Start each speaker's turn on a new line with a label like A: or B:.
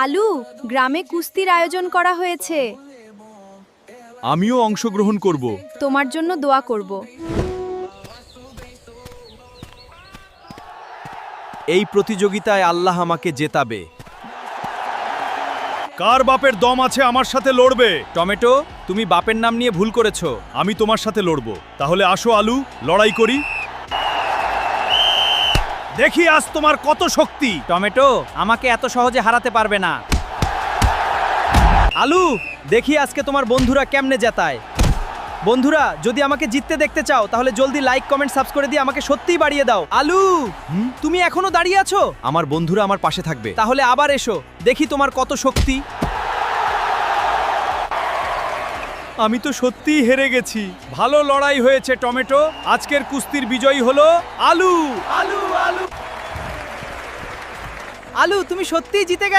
A: আলু, গ্রামে কুস্তির আয়োজন করা হয়েছে।
B: আমিও অংশগ্রহণ করব।
A: তোমার জন্য দোয়া করব।
C: এই প্রতিযোগিতায় আল্লাহ আমাকে জেতাবে।
B: কার বাপের দম আছে আমার সাথে লড়বে?
C: টমেটো, তুমি বাপের নাম নিয়ে ভুল করেছো।
B: আমি তোমার সাথে লড়ব। তাহলে আসো আলু, লড়াই করি। দেখি আজ তোমার কত শক্তি।
C: টমেটো, আমাকে এত সহজে হারাতে পারবে না। আলু, দেখি আজকে তোমার বন্ধুরা কেমনে জেতায়। বন্ধুরা, যদি আমাকে জিততে দেখতে চাও তাহলে জলদি লাইক কমেন্ট সাবস্ক্রাইব করে দিয়ে আমাকে সত্যিই বাড়িয়ে দাও। আলু, তুমি এখনো দাঁড়িয়ে আছো?
B: আমার বন্ধুরা আমার পাশে থাকবে।
C: তাহলে আবার এসো, দেখি তোমার কত শক্তি।
B: আমি তো সত্যিই হেরে গেছি। ভালো লড়াই হয়েছে টমেটো। আজকের কুস্তির বিজয়ী হলো আলু।
C: আলু, তুমি সত্যিই জিতে গেছো।